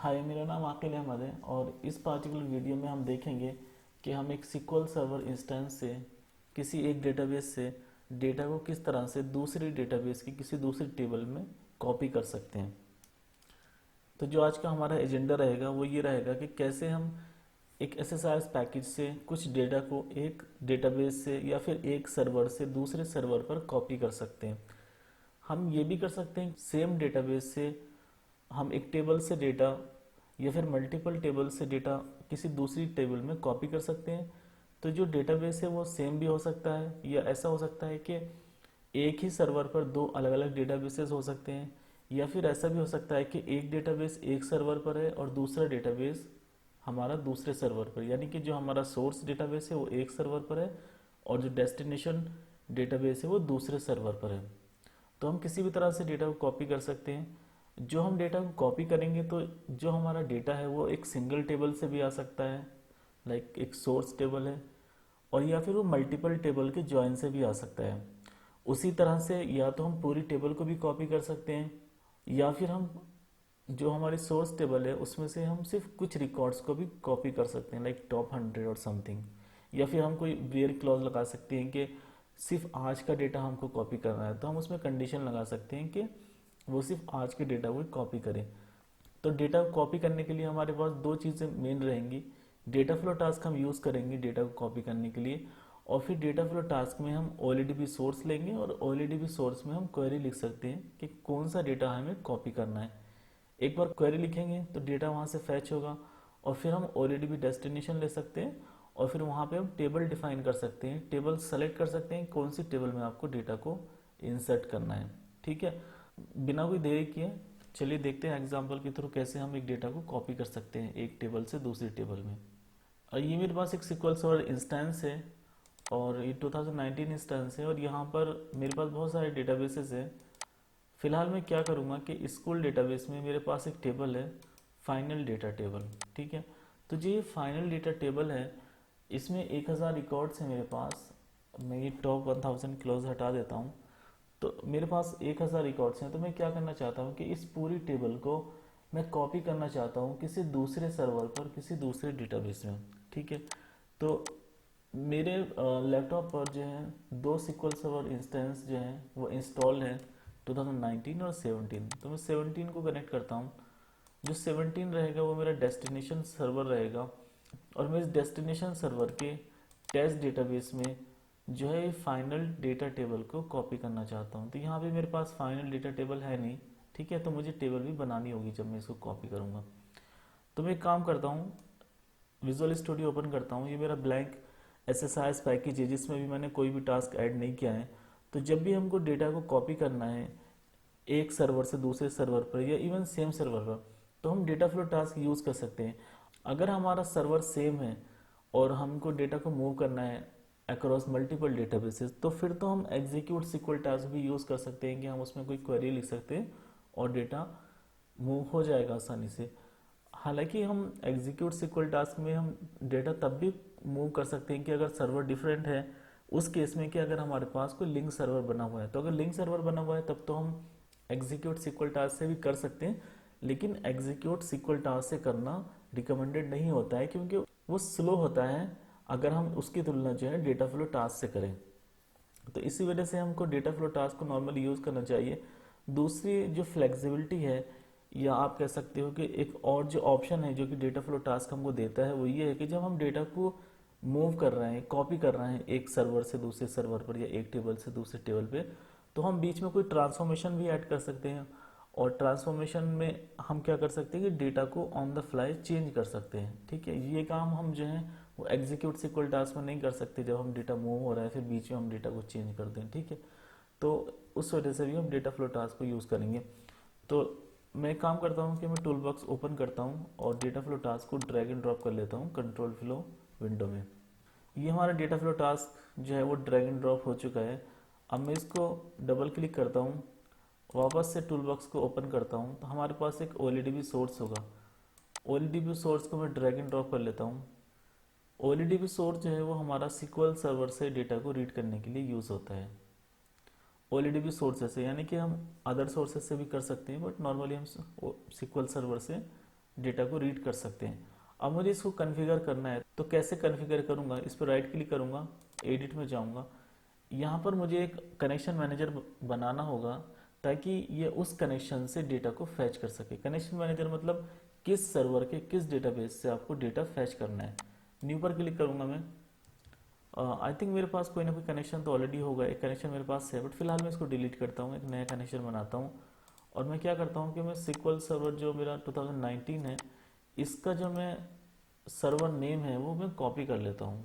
हाय, मेरा नाम आकिल अहमद है और इस पार्टिकुलर वीडियो में हम देखेंगे कि हम एक सिक्वल सर्वर इंस्टेंस से किसी एक डेटाबेस से डेटा को किस तरह से दूसरी डेटाबेस की किसी दूसरी टेबल में कॉपी कर सकते हैं। तो जो आज का हमारा एजेंडा रहेगा वो ये रहेगा कि कैसे हम एक एसएसआरएस पैकेज से कुछ डेटा को एक डेटाबेस से या फिर एक सर्वर से दूसरे सर्वर पर कॉपी कर सकते हैं। हम ये भी कर सकते हैं सेम डेटाबेस से हम एक टेबल से डेटा या फिर मल्टीपल टेबल से डेटा किसी दूसरी टेबल में कॉपी कर सकते हैं। तो जो डेटाबेस है वो सेम भी हो सकता है या ऐसा हो सकता है कि एक ही सर्वर पर दो अलग अलग डेटाबेसेस हो सकते हैं, या फिर ऐसा भी हो सकता है कि एक डेटाबेस एक सर्वर पर है और दूसरा डेटाबेस हमारा दूसरे सर्वर पर, यानी कि जो हमारा सोर्स डेटाबेस है वो एक सर्वर पर है और जो डेस्टिनेशन डेटाबेस है वो दूसरे सर्वर पर है। तो हम किसी भी तरह से डेटा को कॉपी कर सकते हैं। जो हम डेटा को कॉपी करेंगे तो जो हमारा डेटा है वो एक सिंगल टेबल से भी आ सकता है, लाइक एक सोर्स टेबल है, और या फिर वो मल्टीपल टेबल के जॉइन से भी आ सकता है। उसी तरह से या तो हम पूरी टेबल को भी कॉपी कर सकते हैं, या फिर हम जो हमारी सोर्स टेबल है उसमें से हम सिर्फ कुछ रिकॉर्ड्स को भी कॉपी कर सकते हैं, लाइक टॉप 100 और समथिंग। या फिर हम कोई वेयर क्लॉज लगा सकते हैं कि सिर्फ आज का डेटा हमको कॉपी करना है, तो हम उसमें कंडीशन लगा सकते हैं कि वो सिर्फ आज के डेटा को कॉपी करें। तो डेटा को कॉपी करने के लिए हमारे पास दो चीज़ें मेन रहेंगी। डेटा फ्लो टास्क हम यूज़ करेंगे डेटा को कॉपी करने के लिए, और फिर डेटा फ्लो टास्क में हम OLEDB सोर्स लेंगे और OLEDB सोर्स में हम क्वेरी लिख सकते हैं कि कौन सा डेटा हमें कॉपी करना है। एक बार क्वेरी लिखेंगे तो डेटा वहाँ से फैच होगा, और फिर हम OLEDB डेस्टिनेशन ले सकते हैं और फिर वहाँ पे हम टेबल डिफाइन कर सकते हैं, टेबल सेलेक्ट कर सकते हैं कौन सी टेबल में आपको डेटा को इंसर्ट करना है। ठीक है, बिना कोई देरी किए चलिए देखते हैं एग्जाम्पल के थ्रू कैसे हम एक डेटा को कॉपी कर सकते हैं एक टेबल से दूसरी टेबल में। और ये मेरे पास एक सिक्वल सर्वर इंस्टेंस है और ये 2019 इंस्टेंस है, और यहाँ पर मेरे पास बहुत सारे डेटाबेसेस हैं। फिलहाल मैं क्या करूँगा कि स्कूल डेटाबेस में मेरे पास एक टेबल है, फाइनल डेटा टेबल। ठीक है, तो जो ये फाइनल डेटा टेबल है इसमें 1000 रिकॉर्ड्स हैं मेरे पास। मैं ये टॉप 1000 क्लोज हटा देता हूँ। तो मेरे पास 1000 रिकॉर्ड्स हैं, तो मैं क्या करना चाहता हूँ कि इस पूरी टेबल को मैं कॉपी करना चाहता हूँ किसी दूसरे सर्वर पर किसी दूसरे डेटाबेस में। ठीक है, तो मेरे लैपटॉप पर जो है दो सिक्वल सर्वर इंस्टेंस जो हैं वो इंस्टॉल है 2019 और 17। तो मैं 17 को कनेक्ट करता हूँ। जो 17 रहेगा वो मेरा डेस्टिनेशन सर्वर रहेगा, और मैं इस डेस्टिनेशन सर्वर के टेस्ट डेटाबेस में जो है फाइनल डेटा टेबल को कॉपी करना चाहता हूँ। तो यहाँ पे मेरे पास फाइनल डेटा टेबल है नहीं। ठीक है, तो मुझे टेबल भी बनानी होगी जब मैं इसको कॉपी करूँगा। तो मैं एक काम करता हूँ, विजुअल स्टूडियो ओपन करता हूँ। ये मेरा ब्लैंक SSIS पैकेज है जिसमें भी मैंने कोई भी टास्क ऐड नहीं किया है। तो जब भी हमको डेटा को कॉपी करना है एक सर्वर से दूसरे सर्वर पर या इवन सेम सर्वर पर, तो हम डेटा फ्लो टास्क यूज़ कर सकते हैं। अगर हमारा सर्वर सेम है और हमको डेटा को मूव करना है अक्रॉस मल्टीपल डेटाबेसेस, तो फिर तो हम एग्जीक्यूट सिक्वल टास्क भी यूज़ कर सकते हैं कि हम उसमें कोई क्वेरी लिख सकते हैं और डेटा मूव हो जाएगा आसानी से। हालांकि हम एग्जीक्यूट सिक्वल टास्क में हम डेटा तब भी मूव कर सकते हैं कि अगर सर्वर डिफरेंट है, उस केस में कि अगर हमारे पास कोई लिंक सर्वर बना हुआ है। तो अगर लिंक सर्वर बना हुआ है तब तो हम एग्जीक्यूट सिक्वल टास्क से भी कर सकते हैं, लेकिन एग्जीक्यूट सिक्वल टास्क से करना रिकमेंडेड नहीं होता है क्योंकि वो स्लो होता है अगर हम उसकी तुलना जो है डेटा फ्लो टास्क से करें। तो इसी वजह से हमको डेटा फ्लो टास्क को नॉर्मली यूज़ करना चाहिए। दूसरी जो फ्लेक्सिबिलिटी है, या आप कह सकते हो कि एक और जो ऑप्शन है जो कि डेटा फ्लो टास्क हमको देता है वो ये है कि जब हम डेटा को मूव कर रहे हैं कॉपी कर रहे हैं एक सर्वर से दूसरे सर्वर पर या एक टेबल से दूसरे टेबल पे, तो हम बीच में कोई ट्रांसफॉर्मेशन भी ऐड कर सकते हैं। और ट्रांसफॉर्मेशन में हम क्या कर सकते हैं कि डेटा को ऑन द फ्लाई चेंज कर सकते हैं। ठीक है, ये काम हम जो है वो एग्जीक्यूट सिक्वल टास्क में नहीं कर सकते जब हम डेटा मूव हो रहा है फिर बीच में हम डेटा को चेंज कर दें। ठीक है, तो उस वजह से भी हम डेटा फ्लो टास्क को यूज़ करेंगे। तो मैं एक काम करता हूँ कि मैं टूल बॉक्स ओपन करता हूँ और डेटा फ्लो टास्क को ड्रैग एंड ड्रॉप कर लेता हूँ कंट्रोल फ्लो विंडो में। ये हमारा डेटा फ्लो टास्क जो है वो ड्रैग एंड ड्रॉप हो चुका है। अब मैं इसको डबल क्लिक करता हूँ, वापस से टूल बॉक्स को ओपन करता हूँ, तो हमारे पास एक OLEDB सोर्स होगा। OLEDB सोर्स को मैं ड्रैग एंड ड्रॉप कर लेता हूँ। OLEDB सोर्स जो है वो हमारा सिक्वल सर्वर से डेटा को रीड करने के लिए यूज़ होता है। OLEDB सोर्सेस से, यानी कि हम अदर सोर्सेस से भी कर सकते हैं, बट नॉर्मली हम सिक्वल सर्वर से डेटा को रीड कर सकते हैं। अब मुझे इसको कॉन्फ़िगर करना है, तो कैसे कॉन्फ़िगर करूँगा, इस पर राइट क्लिक करूँगा, एडिट में जाऊँगा, यहाँ पर मुझे एक कनेक्शन मैनेजर बनाना होगा ताकि ये उस कनेक्शन से डेटा को फैच कर सके। कनेक्शन मैनेजर मतलब किस सर्वर के किस डेटाबेस से आपको डेटा फैच करना है। न्यू पर क्लिक करूँगा मैं। आई थिंक मेरे पास कोई ना कोई कनेक्शन तो ऑलरेडी होगा, एक कनेक्शन मेरे पास है, बट फिलहाल मैं इसको डिलीट करता हूँ, एक नया कनेक्शन बनाता हूँ। और मैं क्या करता हूँ कि मैं सिक्वल सर्वर जो मेरा 2019 है, इसका जो मैं सर्वर नेम है वो मैं कॉपी कर लेता हूँ।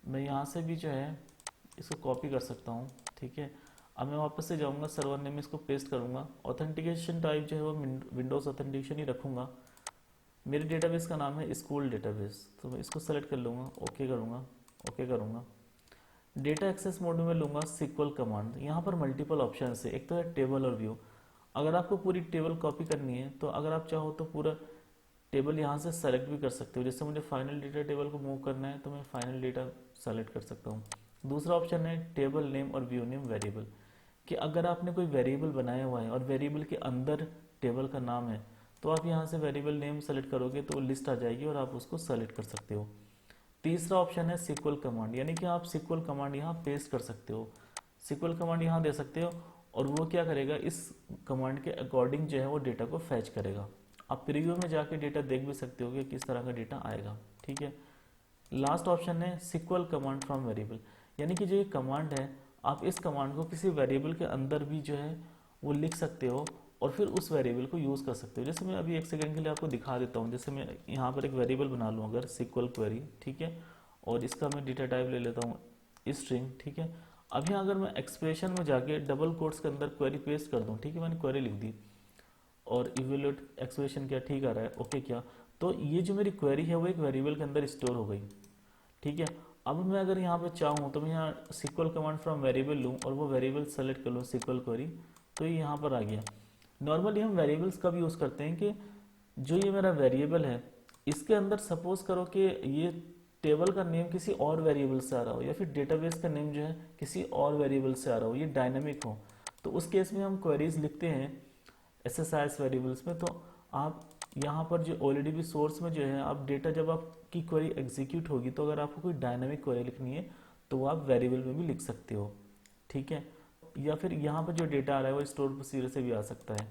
मैं यहाँ से भी जो है इसको कॉपी कर सकता हूँ, ठीक है। अब मैं वापस से जाऊँगा, सर्वर नेम इसको पेस्ट करूँगा, ऑथेंटिकेशन टाइप जो है वो विंडोज़ ऑथेंटिकेशन ही रखूँगा। मेरे डेटाबेस का नाम है स्कूल डेटाबेस, तो मैं इसको सेलेक्ट कर लूँगा, ओके करूँगा, ओके करूँगा। डेटा एक्सेस मोड में लूँगा सिक्वल कमांड। यहाँ पर मल्टीपल ऑप्शन है, एक तो है टेबल और व्यू। अगर आपको पूरी टेबल कॉपी करनी है तो अगर आप चाहो तो पूरा टेबल यहाँ से सेलेक्ट भी कर सकते हो। जैसे मुझे फाइनल डेटा टेबल को मूव करना है तो मैं फाइनल डेटा सेलेक्ट कर सकता हूँ। दूसरा ऑप्शन है टेबल नेम और व्यू नेम वेरिएबल, कि अगर आपने कोई वेरिएबल बनाया हुआ है और वेरिएबल के अंदर टेबल का नाम है तो आप यहाँ से वेरिएबल नेम सेलेक्ट करोगे तो लिस्ट आ जाएगी और आप उसको सेलेक्ट कर सकते हो। तीसरा ऑप्शन है सिक्वल कमांड, यानी कि आप सिक्वल कमांड यहाँ पेस्ट कर सकते हो, सिक्वल कमांड यहाँ दे सकते हो और वो क्या करेगा, इस कमांड के अकॉर्डिंग जो है वो डेटा को फैच करेगा। आप प्रीव्यू में जाके डेटा देख भी सकते हो कि किस तरह का डेटा आएगा, ठीक है। लास्ट ऑप्शन है सिक्वल कमांड फ्रॉम वेरिएबल, यानी कि जो ये कमांड है आप इस कमांड को किसी वेरिएबल के अंदर भी जो है वो लिख सकते हो और फिर उस वेरिएबल को यूज़ कर सकते हो। जैसे मैं अभी एक सेकंड के लिए आपको दिखा देता हूँ। जैसे मैं यहाँ पर एक वेरिएबल बना लूँ अगर सिक्वल क्वेरी, ठीक है, और इसका मैं डेटा टाइप ले लेता हूँ स्ट्रिंग, ठीक है। अब यहाँ अगर मैं एक्सप्रेशन में जाके डबल कोट्स के अंदर क्वेरी पेस्ट कर दूँ, ठीक है, मैंने क्वेरी लिख दी और इवेल्यूएट एक्सप्रेशन क्या ठीक आ रहा है, ओके क्या, तो ये जो मेरी क्वेरी है वो एक वेरिएबल के अंदर स्टोर हो गई, ठीक है। अब मैं अगर यहाँ पे चाहूँ तो मैं यहाँ सिक्वल कमांड फ्रॉम वेरिएबल लूँ और वो वेरिएबल सेलेक्ट कर लूँ सिक्वल क्वेरी, तो ये यहाँ पर आ गया। नॉर्मली हम वेरिएबल्स कब यूज़ करते हैं कि जो ये मेरा वेरिएबल है इसके अंदर सपोज करो कि ये टेबल का नेम किसी और वेरिएबल से आ रहा हो या फिर डेटाबेस का नेम जो है किसी और वेरिएबल से आ रहा हो, ये डायनामिक हो, तो उस केस में हम क्वेरीज लिखते हैं SSIS वेरिएबल्स में। तो आप यहाँ पर जो ऑलरेडी भी सोर्स में जो है आप डेटा जब आपकी क्वेरी एग्जीक्यूट होगी तो अगर आपको कोई डायनामिक क्वेरी लिखनी है तो वो आप वेरिएबल में भी लिख सकते हो, ठीक है। या फिर यहाँ पर जो डेटा आ रहा है वो स्टोर प्रोसीजर से भी आ सकता है।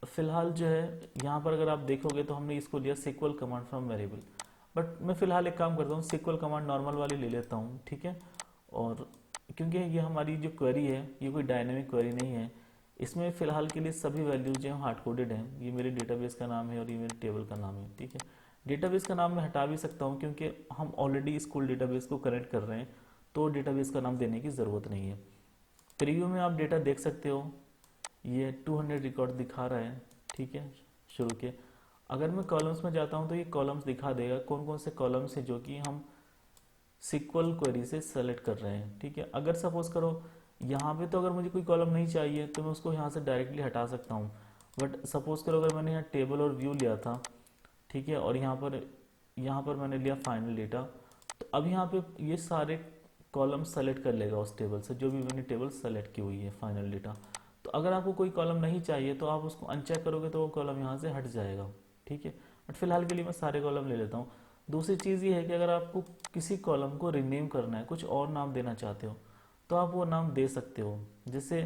फिलहाल जो है यहाँ पर अगर आप देखोगे तो हमने इसको लिया SQL command from variable, but मैं फिलहाल एक काम करता हूँ सिक्वल कमांड नॉर्मल वाली ले लेता हूँ, ठीक है। और क्योंकि ये हमारी जो क्वेरी है ये कोई डायनेमिक क्वेरी नहीं है, इसमें फ़िलहाल के लिए सभी वैल्यूज जो हैं हार्ड कोडेड हैं। ये मेरे डेटाबेस का नाम है और ये मेरे टेबल का नाम है, ठीक है। डेटाबेस का नाम मैं हटा भी सकता हूँ क्योंकि हम ऑलरेडी स्कूल डेटाबेस को कनेक्ट कर रहे हैं तो डेटाबेस का नाम देने की ज़रूरत नहीं है। प्रीव्यू में आप डेटा देख सकते हो, ये 200 रिकॉर्ड दिखा रहा है, ठीक है, शुरू के। अगर मैं कॉलम्स में जाता हूँ तो ये कॉलम्स दिखा देगा कौन कौन से कॉलम्स हैं जो कि हम सिक्वल क्वेरी से सेलेक्ट कर रहे हैं, ठीक है। अगर सपोज करो यहाँ पे तो अगर मुझे कोई कॉलम नहीं चाहिए तो मैं उसको यहाँ से डायरेक्टली हटा सकता हूँ, बट सपोज करो अगर मैंने यहाँ टेबल और व्यू लिया था, ठीक है, और यहाँ पर मैंने लिया फाइनल डेटा, तो अब यहाँ पे ये सारे कॉलम सेलेक्ट कर लेगा उस टेबल से जो भी मैंने टेबल सेलेक्ट की हुई है फाइनल डेटा। तो अगर आपको कोई कॉलम नहीं चाहिए तो आप उसको अनचेक करोगे तो वो कॉलम यहाँ से हट जाएगा, ठीक है। बट फिलहाल के लिए मैं सारे कॉलम ले लेता हूँ। दूसरी चीज़ ये है कि अगर आपको किसी कॉलम को रीनेम करना है, कुछ और नाम देना चाहते हो तो आप वो नाम दे सकते हो। जैसे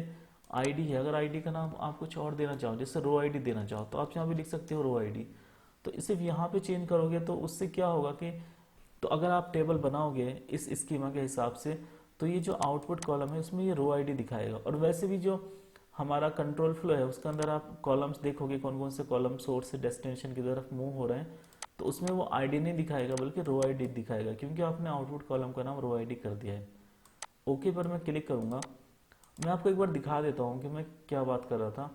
आईडी है, अगर आईडी का नाम आप कुछ और देना चाहो, जैसे रो आईडी देना चाहो तो आप यहाँ भी लिख सकते हो रो आईडी। तो इसे यहाँ पे चेंज करोगे तो उससे क्या होगा कि तो अगर आप टेबल बनाओगे इस स्कीमा के हिसाब से तो ये जो आउटपुट कॉलम है उसमें ये रो आईडी दिखाएगा। और वैसे भी जो हमारा कंट्रोल फ्लो है उसके अंदर आप कॉलम्स देखोगे कौन कौन से कॉलम सोर्स से डेस्टिनेशन की तरफ मूव हो रहे हैं, तो उसमें वो आईडी नहीं दिखाएगा बल्कि रो आईडी दिखाएगा क्योंकि आपने आउटपुट कॉलम का नाम रो आईडी कर दिया है। ओके पर मैं क्लिक करूँगा। मैं आपको एक बार दिखा देता हूँ कि मैं क्या बात कर रहा था।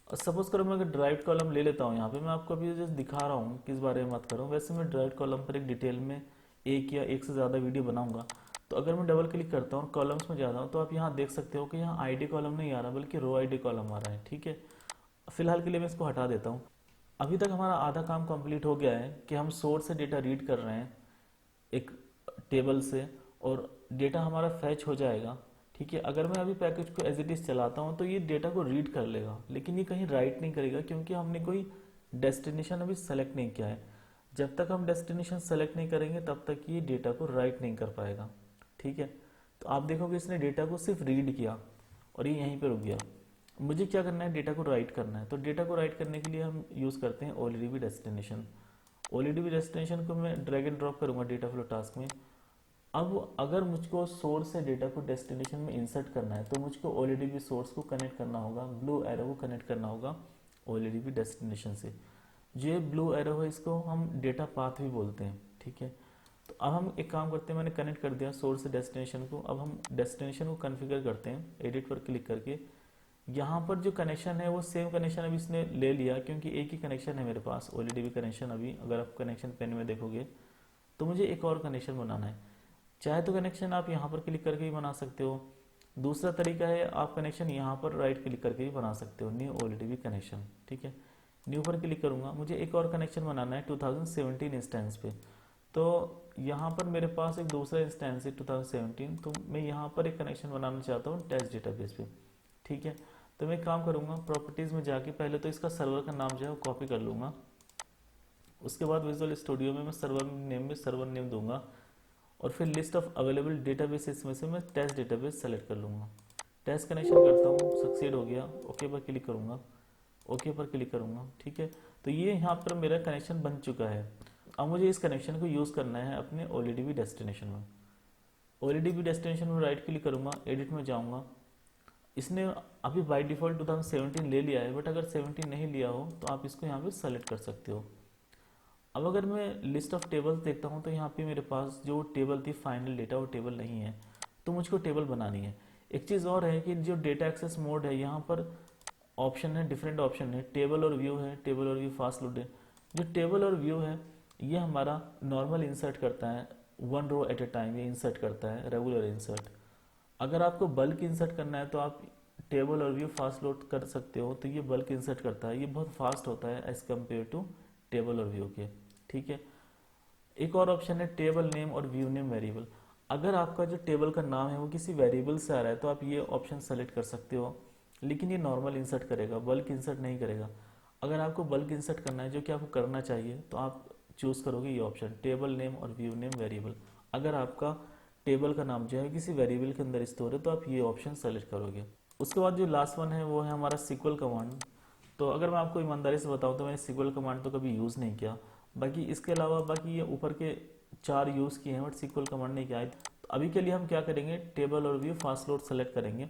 सपोज करो मैं अगर ड्राइव कॉलम ले लेता हूँ, यहाँ पे मैं आपको अभी जस्ट दिखा रहा हूँ किस बारे में बात कर रहा हूँ। वैसे मैं ड्राइव कॉलम पर एक डिटेल में एक या एक से ज़्यादा वीडियो बनाऊंगा। तो अगर मैं डबल क्लिक करता हूँ कॉलम्स में जाता हूँ तो आप यहाँ देख सकते हो कि यहाँ आईडी कॉलम नहीं आ रहा बल्कि रो आईडी कॉलम आ रहा है, ठीक है। फिलहाल के लिए मैं इसको हटा देता हूँ। अभी तक हमारा आधा काम कंप्लीट हो गया है कि हम सोर्स से डेटा रीड कर रहे हैं एक टेबल से और डेटा हमारा फैच हो जाएगा, ठीक है। अगर मैं अभी पैकेज को एज इट इज़ चलाता हूँ तो ये डेटा को रीड कर लेगा लेकिन ये कहीं राइट नहीं करेगा क्योंकि हमने कोई डेस्टिनेशन अभी सेलेक्ट नहीं किया है। जब तक हम डेस्टिनेशन सेलेक्ट नहीं करेंगे तब तक ये डेटा को राइट नहीं कर पाएगा। ठीक है, तो आप देखोगे इसने डेटा को सिर्फ रीड किया और ये यहीं पे रुक गया। मुझे क्या करना है, डेटा को राइट करना है। तो डेटा को राइट करने के लिए हम यूज़ करते हैं ओलीडीबी डेस्टिनेशन। ओलीडीबी डेस्टिनेशन को मैं ड्रैग एंड ड्रॉप करूँगा डेटा फ्लो टास्क में। अब अगर मुझको सोर्स से डेटा को डेस्टिनेशन में इंसर्ट करना है तो मुझको ओलीडीबी सोर्स को कनेक्ट करना होगा, ब्लू एरो को कनेक्ट करना होगा ओलीडीबी डेस्टिनेशन से। जो ये ब्लू एरो है इसको हम डेटा पाथ भी बोलते हैं। ठीक है, तो अब हम एक काम करते हैं, मैंने कनेक्ट कर दिया सोर्स से डेस्टिनेशन को। अब हम डेस्टिनेशन को कॉन्फ़िगर करते हैं एडिट पर क्लिक करके। यहाँ पर जो कनेक्शन है वो सेम कनेक्शन अभी इसने ले लिया, क्योंकि एक ही कनेक्शन है मेरे पास ओलीडीबी कनेक्शन। अभी अगर आप कनेक्शन पेन में देखोगे तो मुझे एक और कनेक्शन बनाना है। चाहे तो कनेक्शन आप यहाँ पर क्लिक करके भी बना सकते हो। दूसरा तरीका है आप कनेक्शन यहाँ पर राइट क्लिक करके भी बना सकते हो, न्यू ओलीडीबी कनेक्शन। ठीक है, न्यू पर क्लिक करूँगा। मुझे एक और कनेक्शन बनाना है 2017 इंस्टेंस पे। तो यहाँ पर मेरे पास एक दूसरा इंस्टेंस है 2017, तो मैं यहाँ पर एक कनेक्शन बनाना चाहता हूँ टेस्ट डेटाबेस पे। ठीक है, तो मैं एक काम करूँगा, प्रॉपर्टीज़ में जाके पहले तो इसका सर्वर का नाम जो है वो कॉपी कर लूँगा। उसके बाद विजुअल स्टूडियो में मैं सर्वर नेम में सर्वर नेम दूंगा और फिर लिस्ट ऑफ अवेलेबल डेटाबेस इसमें से मैं टेस्ट डेटाबेस सेलेक्ट कर लूँगा। टेस्ट कनेक्शन करता हूँ, सक्सीड हो गया, ओके पर क्लिक करूँगा, ओके पर क्लिक करूँगा। ठीक है, तो ये यहाँ पर मेरा कनेक्शन बन चुका है। अब मुझे इस कनेक्शन को यूज़ करना है अपने ओलीडीबी डेस्टिनेशन में। ओलीडीबी डेस्टिनेशन में राइट क्लिक करूँगा, एडिट में जाऊँगा। इसने अभी बाय डिफ़ॉल्ट 2017 ले लिया है, बट अगर 17 नहीं लिया हो तो आप इसको यहाँ पे सेलेक्ट कर सकते हो। अब अगर मैं लिस्ट ऑफ टेबल्स देखता हूँ तो यहाँ पे मेरे पास जो टेबल थी फाइनल डेटा वो टेबल नहीं है, तो मुझको टेबल बनानी है। एक चीज़ और है कि जो डेटा एक्सेस मोड है यहाँ पर ऑप्शन है, डिफरेंट ऑप्शन है, टेबल और व्यू है, टेबल और व्यू फास्ट लोड है। जो टेबल और व्यू है ये हमारा नॉर्मल इंसर्ट करता है, one row at a time ये इंसर्ट करता है, रेगुलर इंसर्ट। अगर आपको बल्क इंसर्ट करना है तो आप टेबल और व्यू फास्ट लोड कर सकते हो, तो ये बल्क इंसर्ट करता है, ये बहुत फास्ट होता है एज कम्पेयर टू टेबल और व्यू के। ठीक है, एक और ऑप्शन है टेबल नेम और व्यू नेम वेरिएबल। अगर आपका जो टेबल का नाम है वो किसी वेरिएबल से आ रहा है तो आप ये ऑप्शन सेलेक्ट कर सकते हो, लेकिन ये नॉर्मल इंसर्ट करेगा, बल्क इंसर्ट नहीं करेगा। अगर आपको बल्क इंसर्ट करना है, जो कि आपको करना चाहिए, तो आप चूज़ करोगे ये ऑप्शन टेबल नेम और व्यू नेम वेरिएबल। अगर आपका टेबल का नाम जो है किसी वेरिएबल के अंदर स्टोर है तो आप ये ऑप्शन सेलेक्ट करोगे। उसके बाद जो लास्ट वन है वो है हमारा सिक्वल कमांड। तो अगर मैं आपको ईमानदारी से बताऊं तो मैंने सिक्वल कमांड तो कभी यूज़ नहीं किया, बाकी इसके अलावा बाकी ये ऊपर के 4 यूज़ किए हैं, बट सिक्वल कमांड नहीं किया है। तो अभी के लिए हम क्या करेंगे, टेबल और व्यू फास्ट लोड सेलेक्ट करेंगे,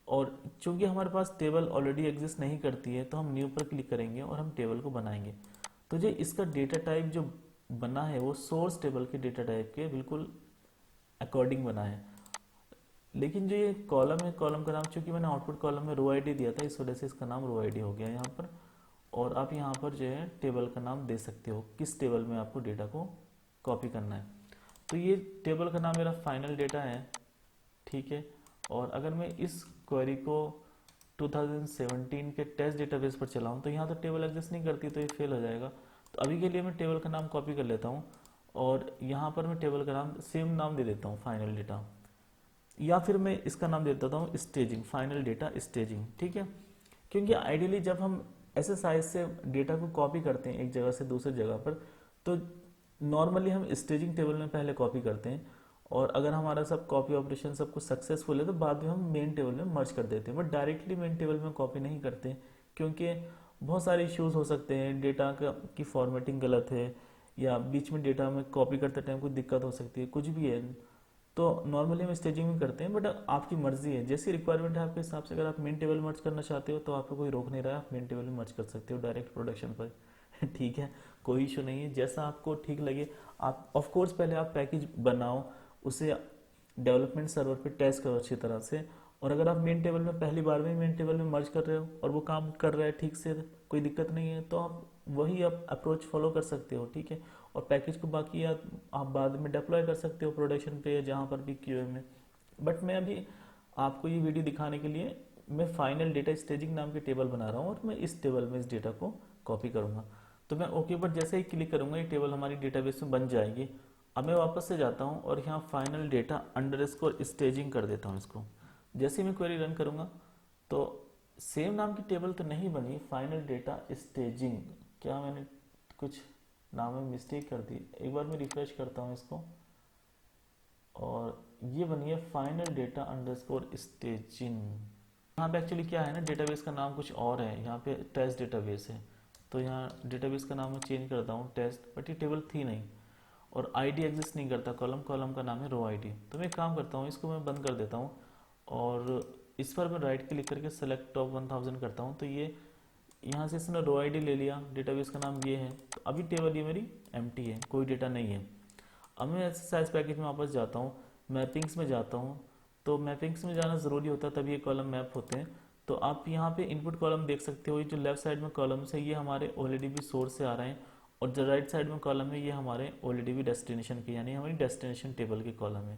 और चूंकि हमारे पास टेबल ऑलरेडी एग्जिस्ट नहीं करती है तो हम न्यू पर क्लिक करेंगे और हम टेबल को बनाएंगे। तो जो इसका डेटा टाइप जो बना है वो सोर्स टेबल के डेटा टाइप के बिल्कुल अकॉर्डिंग बना है। लेकिन जो ये कॉलम है, कॉलम का नाम चूंकि मैंने आउटपुट कॉलम में रो आईडी दिया था, इस वजह से इसका नाम रो आईडी हो गया यहाँ पर। और आप यहाँ पर जो है टेबल का नाम दे सकते हो, किस टेबल में आपको डेटा को कॉपी करना है। तो ये टेबल का नाम मेरा फाइनल डेटा है। ठीक है, और अगर मैं इस क्वेरी को 2017 के टेस्ट डेटाबेस पर चलाऊँ तो यहाँ तो टेबल एग्जिस्ट नहीं करती, तो ये फेल हो जाएगा। तो अभी के लिए मैं टेबल का नाम कॉपी कर लेता हूँ और यहाँ पर मैं टेबल का नाम सेम नाम दे देता हूँ फाइनल डेटा, या फिर मैं इसका नाम दे देता हूँ स्टेजिंग, फाइनल डेटा स्टेजिंग। ठीक है, क्योंकि आइडियली जब हम ऐसे साइज से डेटा को कॉपी करते हैं एक जगह से दूसरी जगह पर, तो नॉर्मली हम स्टेजिंग टेबल में पहले कॉपी करते हैं, और अगर हमारा सब कॉपी ऑपरेशन सब कुछ सक्सेसफुल है तो बाद में हम मेन टेबल में मर्ज कर देते हैं। बट डायरेक्टली मेन टेबल में कॉपी नहीं करते, क्योंकि बहुत सारे इश्यूज हो सकते हैं, डेटा की फॉर्मेटिंग गलत है, या बीच में डेटा में कॉपी करते टाइम कोई दिक्कत हो सकती है, कुछ भी है। तो नॉर्मली हम स्टेजिंग में करते हैं, बट आपकी मर्जी है, जैसी रिक्वायरमेंट है आपके हिसाब से। अगर आप मेन टेबल मर्ज करना चाहते हो तो आपको कोई रोक नहीं रहा है, आप मेन टेबल में मर्ज कर सकते हो डायरेक्ट प्रोडक्शन पर। ठीक है, कोई इशू नहीं है, जैसा आपको ठीक लगे। आप ऑफ कोर्स पहले आप पैकेज बनाओ, उसे डेवलपमेंट सर्वर पे टेस्ट करो अच्छी तरह से, और अगर आप मेन टेबल में पहली बार में मेन टेबल में मर्ज कर रहे हो और वो काम कर रहा है ठीक से, कोई दिक्कत नहीं है, तो आप वही आप अप्रोच फॉलो कर सकते हो। ठीक है, और पैकेज को बाकी आप बाद में डिप्लॉय कर सकते हो प्रोडक्शन पे या जहाँ पर भी क्यूए में। बट मैं अभी आपको ये वीडियो दिखाने के लिए मैं फाइनल डेटा स्टेजिंग नाम के टेबल बना रहा हूँ, और मैं इस टेबल में इस डेटा को कॉपी करूँगा। तो मैं ओके पर जैसे ही क्लिक करूँगा ये टेबल हमारी डेटाबेस में बन जाएगी। अब मैं वापस से जाता हूँ और यहाँ फाइनल डेटा अंडरस्कोर स्टेजिंग कर देता हूँ इसको। जैसे ही मैं क्वेरी रन करूँगा तो सेम नाम की टेबल तो नहीं बनी, फाइनल डेटा स्टेजिंग क्या मैंने कुछ नाम में मिस्टेक कर दी, एक बार मैं रिफ्रेश करता हूँ इसको। और ये बनी है फाइनल डेटा अंडरस्कोर स्टेजिंग। यहाँ पे एक्चुअली क्या है ना, डेटाबेस का नाम कुछ और है, यहाँ पे टेस्ट डेटाबेस है, तो यहाँ डेटाबेस का नाम मैं चेंज करता हूँ टेस्ट, बट ये टेबल थी नहीं और आईडी एग्जिस्ट नहीं करता, कॉलम कॉलम का नाम है रो आईडी। तो मैं एक काम करता हूँ, इसको मैं बंद कर देता हूँ और इस पर मैं राइट क्लिक करके सेलेक्ट टॉप 1000 करता हूँ। तो ये यहाँ से इसने रो आईडी ले लिया, डेटाबेस का नाम ये है, तो अभी टेबल ये मेरी एम्प्टी है, कोई डेटा नहीं है। अब मैं एक्सरसाइज पैकेज में वापस जाता हूँ, मैपिंग्स में जाता हूँ। तो मैपिंग्स में जाना ज़रूरी होता है, तभी ये कॉलम मैप होते हैं। तो आप यहाँ पे इनपुट कॉलम देख सकते हो, ये जो लेफ्ट साइड में कॉलम्स है ये हमारे ऑलरेडी भी सोर्स से आ रहे हैं, और जो राइट साइड में कॉलम है ये हमारे ऑलरेडी भी डेस्टिनेशन के, यानी हमारी डेस्टिनेशन टेबल के कॉलम है।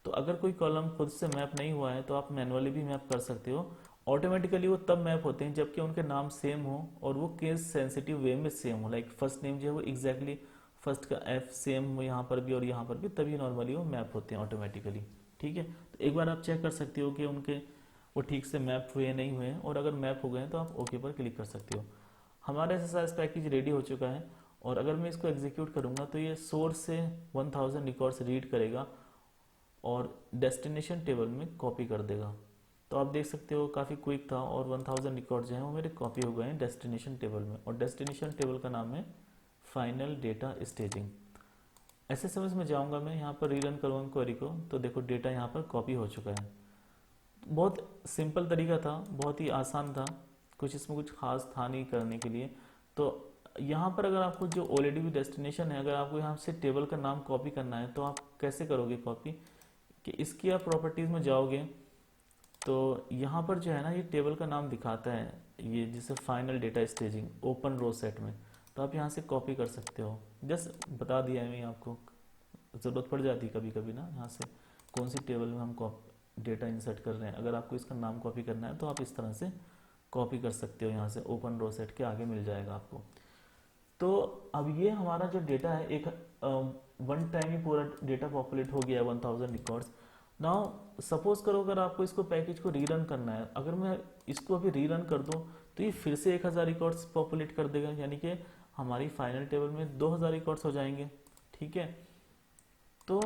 तो अगर कोई कॉलम खुद से मैप नहीं हुआ है तो आप मैनुअली भी मैप कर सकते हो। ऑटोमेटिकली वो तब मैप होते हैं जबकि उनके नाम सेम हो और वो केस सेंसिटिव वे में सेम हो, लाइक फर्स्ट नेम जो है वो एग्जैक्टली फर्स्ट का एफ सेम हो यहाँ पर भी और यहाँ पर भी, तभी नॉर्मली वो मैप होते हैं ऑटोमेटिकली। ठीक है, तो एक बार आप चेक कर सकते हो कि उनके वो ठीक से मैप हुए नहीं हुए हैं, और अगर मैप हो गए हैं तो आप ओके पर क्लिक कर सकते हो। हमारा एक्सरसाइज पैकेज रेडी हो चुका है, और अगर मैं इसको एग्जीक्यूट करूँगा तो ये सोर्स से 1000 रिकॉर्ड्स रीड करेगा और डेस्टिनेशन टेबल में कॉपी कर देगा। तो आप देख सकते हो काफ़ी क्विक था, और 1000 रिकॉर्ड जो हैं वो मेरे कॉपी हो गए हैं डेस्टिनेशन टेबल में, और डेस्टिनेशन टेबल का नाम है फाइनल डेटा स्टेजिंग। एसएसएमएस में जाऊंगा मैं, यहाँ पर रीरन करूँगा क्वेरी को, तो देखो डेटा यहाँ पर कॉपी हो चुका है। बहुत सिंपल तरीका था, बहुत ही आसान था, कुछ इसमें कुछ खास था नहीं करने के लिए। तो यहाँ पर अगर आपको जो ऑलरेडी भी डेस्टिनेशन है, अगर आपको यहाँ से टेबल का नाम कॉपी करना है तो आप कैसे करोगे कॉपी, कि इसकी आप प्रॉपर्टीज़ में जाओगे तो यहाँ पर जो है ना ये टेबल का नाम दिखाता है, ये जिसे फाइनल डेटा स्टेजिंग ओपन रो सेट में, तो आप यहाँ से कॉपी कर सकते हो। जस्ट बता दिया है, मैं आपको ज़रूरत पड़ जाती है कभी कभी ना, यहाँ से कौन सी टेबल में हम डेटा इंसर्ट कर रहे हैं, अगर आपको इसका नाम कॉपी करना है तो आप इस तरह से कॉपी कर सकते हो, यहाँ से ओपन रो सेट के आगे मिल जाएगा आपको। तो अब ये हमारा जो डेटा है, एक वन टाइम ही पूरा डेटा पॉपुलेट हो गया है 1000 रिकॉर्ड्स। नाउ सपोज करो अगर आपको इसको पैकेज को रीरन करना है, अगर मैं इसको अभी रीरन कर दूं तो ये फिर से 1000 रिकॉर्ड्स पॉपुलेट कर देगा, यानी कि हमारी फाइनल टेबल में 2000 रिकॉर्ड्स हो जाएंगे। ठीक है, तो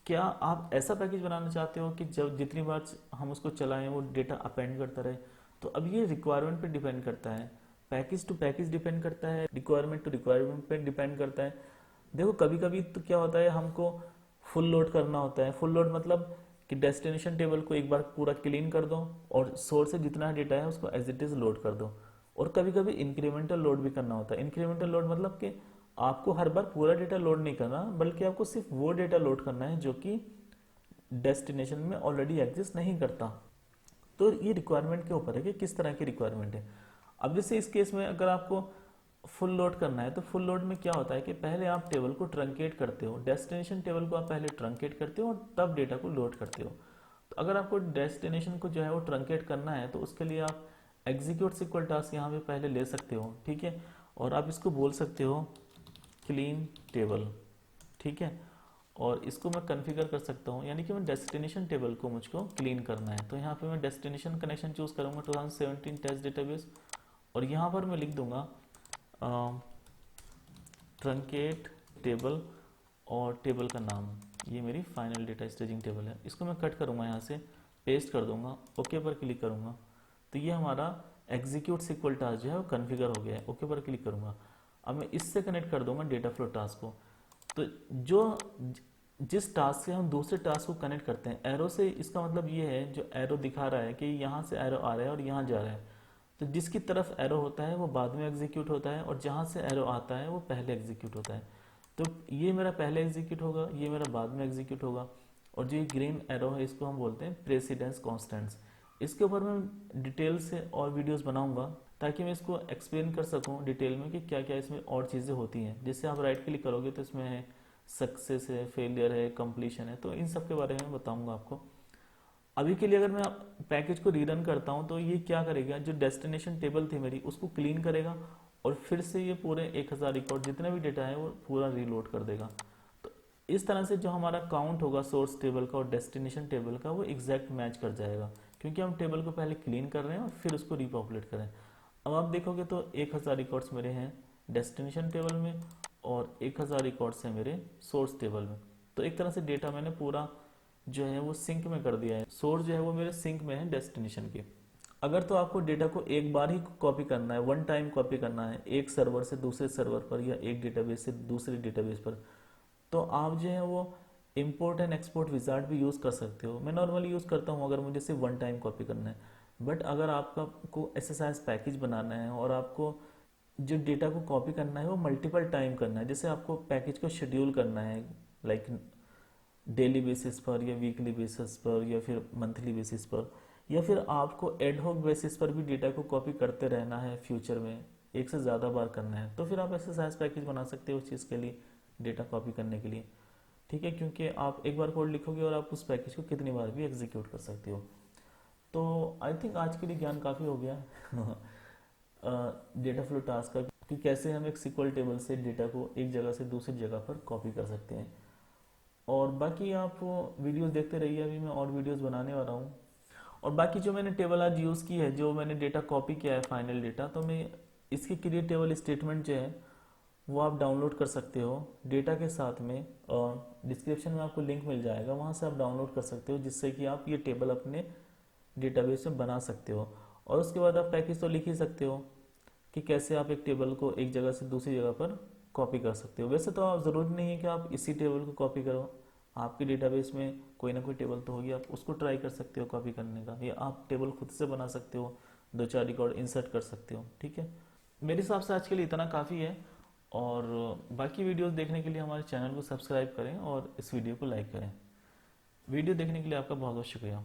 क्या आप ऐसा पैकेज बनाना चाहते हो कि जब जितनी बार हम उसको चलाएं वो डेटा अपेंड करता रहे? तो अब ये रिक्वायरमेंट पे डिपेंड करता है, पैकेज टू पैकेज डिपेंड करता है, रिक्वायरमेंट टू रिक्वायरमेंट पे डिपेंड करता है। देखो कभी कभी तो क्या होता है, हमको फुल लोड करना होता है। फुल लोड मतलब कि डेस्टिनेशन टेबल को एक बार पूरा क्लीन कर दो और सोर्स से जितना डेटा है उसको एज इट इज लोड कर दो। और कभी कभी इंक्रीमेंटल लोड भी करना होता है। इंक्रीमेंटल लोड मतलब कि आपको हर बार पूरा डेटा लोड नहीं करना, बल्कि आपको सिर्फ वो डेटा लोड करना है जो कि डेस्टिनेशन में ऑलरेडी एग्जिस्ट नहीं करता। तो ये रिक्वायरमेंट के ऊपर है कि किस तरह की रिक्वायरमेंट है। अब जैसे इस केस में अगर आपको फुल लोड करना है, तो फुल लोड में क्या होता है कि पहले आप टेबल को ट्रंकेट करते हो, डेस्टिनेशन टेबल को आप पहले ट्रंकेट करते हो और तब डेटा को लोड करते हो। तो अगर आपको डेस्टिनेशन को जो है वो ट्रंकेट करना है तो उसके लिए आप एग्जीक्यूट सिक्वल टास्क यहाँ पे पहले ले सकते हो। ठीक है, और आप इसको बोल सकते हो क्लीन टेबल। ठीक है, और इसको मैं कॉन्फ़िगर कर सकता हूँ, यानी कि मैं डेस्टिनेशन टेबल को मुझको क्लीन करना है। तो यहाँ पे मैं डेस्टिनेशन कनेक्शन चूज़ करूँगा 2017 टेस्ट डेटाबेस, और यहाँ पर मैं लिख दूंगा ट्रंकेट टेबल और टेबल का नाम, ये मेरी फाइनल डेटा स्टेजिंग टेबल है। इसको मैं कट करूँगा, यहाँ से पेस्ट कर दूंगा, ओके पर क्लिक करूँगा, तो ये हमारा एग्जीक्यूट सिक्वल टास्क जो है वो कॉन्फ़िगर हो गया है। ओके पर क्लिक करूँगा। अब मैं इससे कनेक्ट कर दूंगा डेटा फ्लो टास्क को। तो जो जिस टास्क से हम दूसरे टास्क को कनेक्ट करते हैं एरो से, इसका मतलब ये है जो एरो दिखा रहा है कि यहाँ से एरो आ रहा है और यहाँ जा रहा है, तो जिसकी तरफ एरो होता है वो बाद में एग्जीक्यूट होता है, और जहाँ से एरो आता है वो पहले एग्जीक्यूट होता है। तो ये मेरा पहले एग्जीक्यूट होगा, ये मेरा बाद में एग्जीक्यूट होगा। और जो ये ग्रीन एरो है इसको हम बोलते हैं प्रेसिडेंस कॉन्स्टेंट्स। इसके ऊपर मैं डिटेल से और वीडियोस बनाऊंगा ताकि मैं इसको एक्सप्लेन कर सकूं डिटेल में कि क्या क्या इसमें और चीज़ें होती हैं। जैसे आप राइट क्लिक करोगे तो इसमें है सक्सेस है, फेलियर है, कंप्लीशन है, तो इन सब के बारे में बताऊंगा आपको। अभी के लिए अगर मैं पैकेज को रीरन करता हूं तो ये क्या करेगा, जो डेस्टिनेशन टेबल थी मेरी उसको क्लीन करेगा और फिर से ये पूरे 1000 रिकॉर्ड जितना भी डेटा है वो पूरा रीलोड कर देगा। तो इस तरह से जो हमारा काउंट होगा सोर्स टेबल का और डेस्टिनेशन टेबल का वो एग्जैक्ट मैच कर जाएगा, क्योंकि हम टेबल को पहले क्लीन कर रहे हैं और फिर उसको रिपॉपुलेट करें। अब आप देखोगे तो 1000 रिकॉर्ड्स मेरे हैं डेस्टिनेशन टेबल में और 1000 रिकॉर्ड्स हैं मेरे सोर्स टेबल में। तो एक तरह से डेटा मैंने पूरा जो है वो सिंक में कर दिया है। सोर्स जो है वो मेरे सिंक में है डेस्टिनेशन के। अगर तो आपको डेटा को एक बार ही कॉपी करना है, वन टाइम कॉपी करना है, एक सर्वर से दूसरे सर्वर पर या एक डेटाबेस से दूसरे डेटाबेस पर, तो आप जो है वो इम्पोर्ट एंड एक्सपोर्ट विजार्ड भी यूज़ कर सकते हो। मैं नॉर्मली यूज़ करता हूँ अगर मुझे सिर्फ वन टाइम कॉपी करना है। बट अगर आपका को एसएसआईएस पैकेज बनाना है और आपको जो डेटा को कॉपी करना है वो मल्टीपल टाइम करना है, जैसे आपको पैकेज को शेड्यूल करना है लाइक डेली बेसिस पर या वीकली बेसिस पर या फिर मंथली बेसिस पर, या फिर आपको एड हॉक बेसिस पर भी डेटा को कॉपी करते रहना है, फ्यूचर में एक से ज़्यादा बार करना है, तो फिर आप एसएसआईएस पैकेज बना सकते हो उस चीज़ के लिए, डेटा कॉपी करने के लिए। ठीक है, क्योंकि आप एक बार कोड लिखोगे और आप उस पैकेज को कितनी बार भी एग्जीक्यूट कर सकते हो। तो आई थिंक आज के लिए ज्ञान काफ़ी हो गया डेटा फ्लो टास्क का, कि कैसे हम एक सिक्वल टेबल से डेटा को एक जगह से दूसरी जगह पर कॉपी कर सकते हैं। और बाकी आप वीडियोस देखते रहिए, अभी मैं और वीडियोस बनाने वाला हूँ। और बाकी जो मैंने टेबल आज यूज़ की है, जो मैंने डेटा कॉपी किया है फाइनल डेटा, तो मैं इसकी क्रिएट टेबल स्टेटमेंट जो है वो आप डाउनलोड कर सकते हो डेटा के साथ में, और डिस्क्रिप्शन में आपको लिंक मिल जाएगा, वहाँ से आप डाउनलोड कर सकते हो, जिससे कि आप ये टेबल अपने डेटाबेस में बना सकते हो। और उसके बाद आप पैकेज तो लिख ही सकते हो कि कैसे आप एक टेबल को एक जगह से दूसरी जगह पर कॉपी कर सकते हो। वैसे तो आप ज़रूरी नहीं है कि आप इसी टेबल को कॉपी करो, आपके डेटाबेस में कोई ना कोई टेबल तो होगी, आप उसको ट्राई कर सकते हो कॉपी करने का, या आप टेबल खुद से बना सकते हो, दो चार रिकॉर्ड इंसर्ट कर सकते हो। ठीक है, मेरे हिसाब से आज के लिए इतना काफ़ी है। और बाकी वीडियोस देखने के लिए हमारे चैनल को सब्सक्राइब करें और इस वीडियो को लाइक करें। वीडियो देखने के लिए आपका बहुत बहुत शुक्रिया।